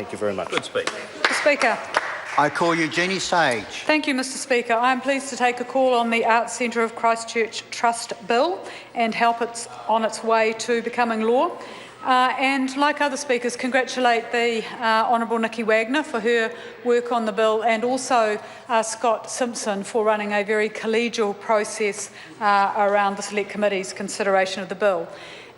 Thank you very much. Good speak. Mr. Speaker. I call Eugenie Sage. Thank you, Mr. Speaker. I am pleased to take a call on the Arts Centre of Christchurch Trust Bill and help it on its way to becoming law. And like other speakers, congratulate the Honourable Nikki Wagner for her work on the bill, and also Scott Simpson for running a very collegial process around the Select Committee's consideration of the bill.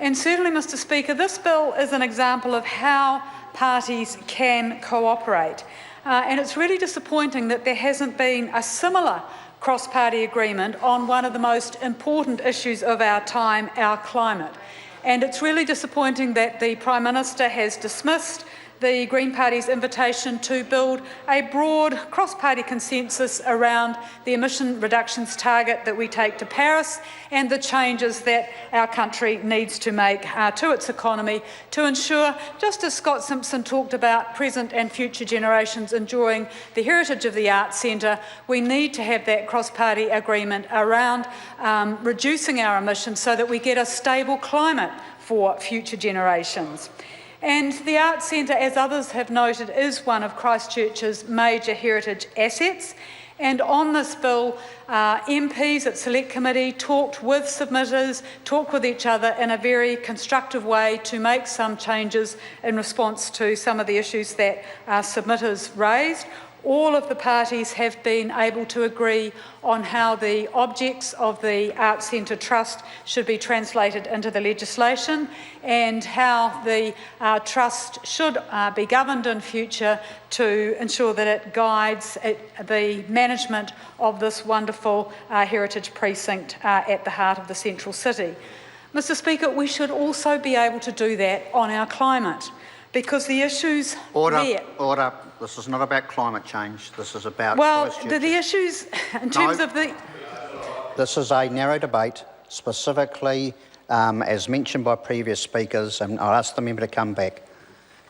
And certainly, Mr. Speaker, this bill is an example of how parties can cooperate. And it's really disappointing that there hasn't been a similar cross-party agreement on one of the most important issues of our time, our climate. And it's really disappointing that the Prime Minister has dismissed the Green Party's invitation to build a broad cross-party consensus around the emission reductions target that we take to Paris and the changes that our country needs to make to its economy to ensure, just as Scott Simpson talked about, present and future generations enjoying the heritage of the Arts Centre, we need to have that cross-party agreement around reducing our emissions so that we get a stable climate for future generations. And the Arts Centre, as others have noted, is one of Christchurch's major heritage assets. And on this bill, MPs at Select Committee talked with submitters, talked with each other in a very constructive way to make some changes in response to some of the issues that submitters raised. All of the parties have been able to agree on how the objects of the Arts Centre Trust should be translated into the legislation and how the Trust should be governed in future to ensure that it guides the management of this wonderful heritage precinct at the heart of the central city. Mr. Speaker, we should also be able to do that on our climate, because the issues there... Order. This is not about climate change. This is about... Well, the issues in terms of the... This is a narrow debate, specifically, as mentioned by previous speakers, and I'll ask the member to come back.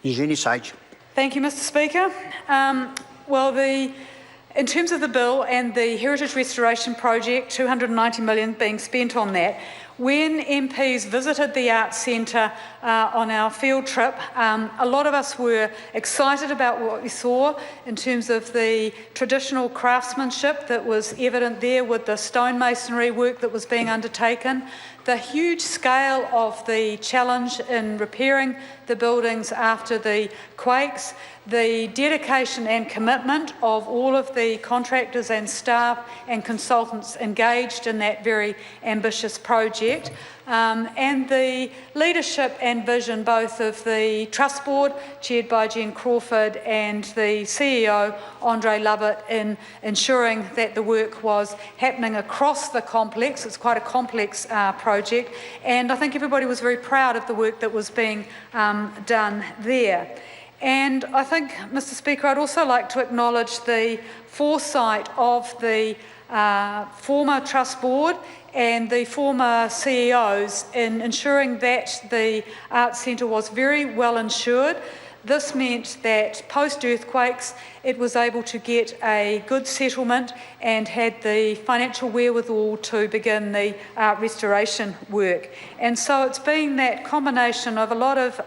Eugenie Sage. Thank you, Mr. Speaker. In terms of the bill and the Heritage Restoration Project, $290 million being spent on that, when MPs visited the Arts Centre on our field trip, a lot of us were excited about what we saw in terms of the traditional craftsmanship that was evident there with the stonemasonry work that was being undertaken, the huge scale of the challenge in repairing the buildings after the quakes, the dedication and commitment of all of the contractors and staff and consultants engaged in that very ambitious project, and the leadership and vision both of the Trust Board, chaired by Jen Crawford, and the CEO, Andre Lovett, in ensuring that the work was happening across the complex. It's quite a complex project, and I think everybody was very proud of the work that was being done there. And I think, Mr. Speaker, I'd also like to acknowledge the foresight of the former Trust Board and the former CEOs in ensuring that the Arts Centre was very well insured. This meant that post-earthquakes it was able to get a good settlement and had the financial wherewithal to begin the restoration work. And so it's been that combination of a lot of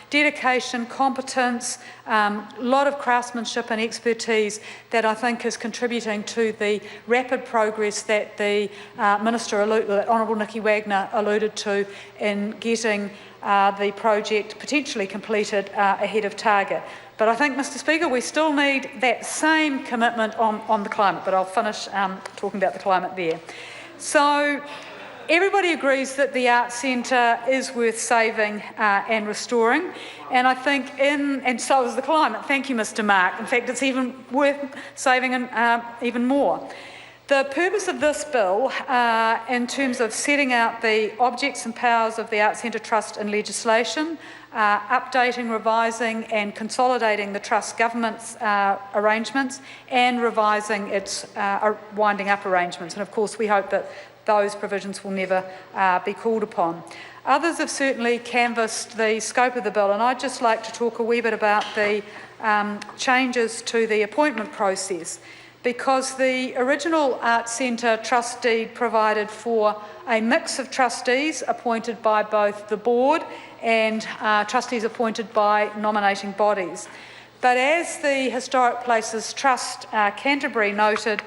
dedication, competence, a lot of craftsmanship and expertise that I think is contributing to the rapid progress that the Honourable Nikki Wagner alluded to in getting the project potentially completed ahead of target. But I think, Mr. Speaker, we still need that same commitment on the climate, but I'll finish talking about the climate there. So everybody agrees that the Arts Centre is worth saving and restoring, and I think and so is the climate. Thank you, Mr. Mark. In fact, it's even worth saving and even more. The purpose of this bill, in terms of setting out the objects and powers of the Arts Centre Trust in legislation, updating, revising and consolidating the Trust government's arrangements and revising its winding up arrangements. And of course we hope that those provisions will never be called upon. Others have certainly canvassed the scope of the bill, and I'd just like to talk a wee bit about the changes to the appointment process, because the original Arts Centre Trust deed provided for a mix of trustees appointed by both the board and trustees appointed by nominating bodies. But as the Historic Places Trust Canterbury noted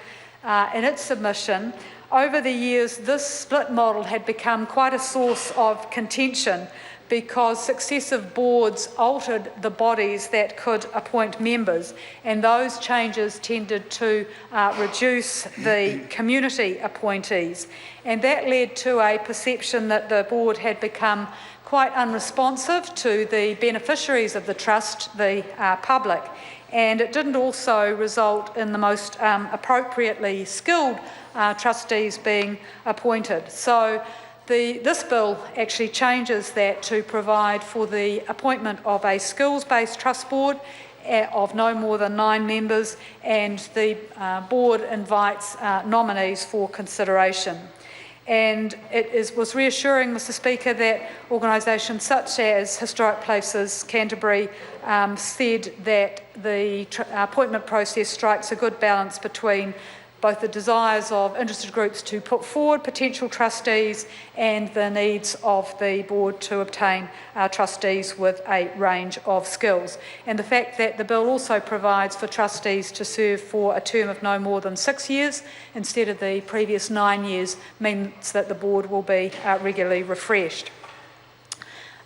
in its submission, over the years this split model had become quite a source of contention because successive boards altered the bodies that could appoint members, and those changes tended to reduce the community appointees. And that led to a perception that the board had become quite unresponsive to the beneficiaries of the trust, the public, and it didn't also result in the most appropriately skilled trustees being appointed. So this bill actually changes that to provide for the appointment of a skills-based trust board of no more than 9 members, and the board invites nominees for consideration. And it was reassuring, Mr Speaker, that organisations such as Historic Places Canterbury said that the appointment process strikes a good balance between both the desires of interested groups to put forward potential trustees and the needs of the board to obtain trustees with a range of skills. And the fact that the bill also provides for trustees to serve for a term of no more than 6 years instead of the previous 9 years means that the board will be regularly refreshed.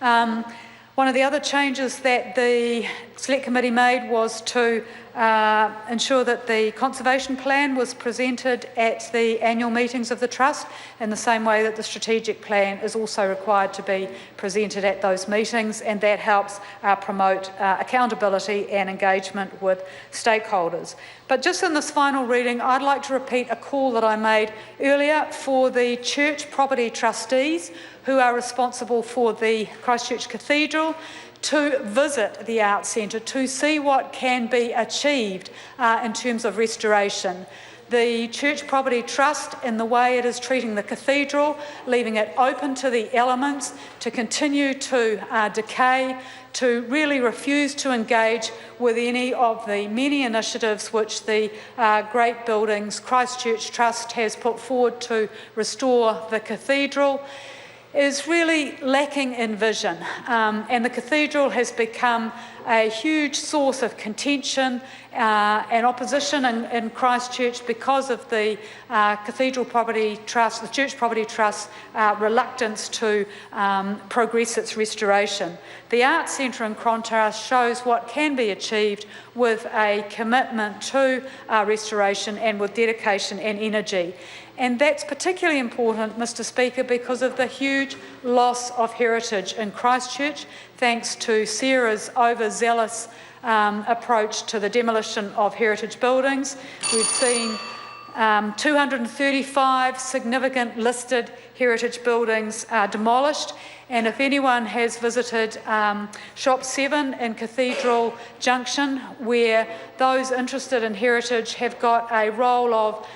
One of the other changes that the Select Committee made was to ensure that the conservation plan was presented at the annual meetings of the Trust in the same way that the strategic plan is also required to be presented at those meetings, and that helps promote accountability and engagement with stakeholders. But just in this final reading, I'd like to repeat a call that I made earlier for the church property trustees who are responsible for the Christchurch Cathedral to visit the Arts Centre to see what can be achieved in terms of restoration. The Church Property Trust, in the way it is treating the cathedral, leaving it open to the elements to continue to decay, to really refuse to engage with any of the many initiatives which the Great Buildings Christchurch Trust has put forward to restore the cathedral, is really lacking in vision, and the cathedral has become a huge source of contention and opposition in Christchurch because of the Cathedral Property Trust, the Church Property Trust's reluctance to progress its restoration. The Arts Centre in contrast shows what can be achieved with a commitment to restoration and with dedication and energy. And that's particularly important, Mr Speaker, because of the huge loss of heritage in Christchurch, thanks to Sarah's overzealous approach to the demolition of heritage buildings. We've seen 235 significant listed heritage buildings demolished, and if anyone has visited Shop 7 in Cathedral Junction, where those interested in heritage have got a role of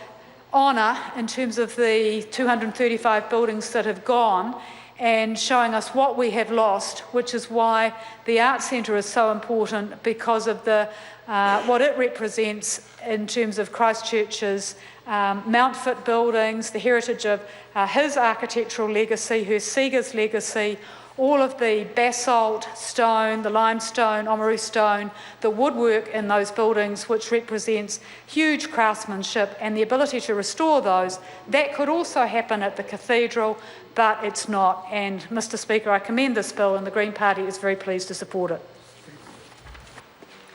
honour in terms of the 235 buildings that have gone, and showing us what we have lost, which is why the Arts Centre is so important, because of the what it represents in terms of Christchurch's Mountfort buildings, the heritage of his architectural legacy, her Seeger's legacy, all of the basalt stone, the limestone, Oamaru stone, the woodwork in those buildings, which represents huge craftsmanship, and the ability to restore those. That could also happen at the cathedral, but it's not. And Mr Speaker, I commend this bill, and the Green Party is very pleased to support it.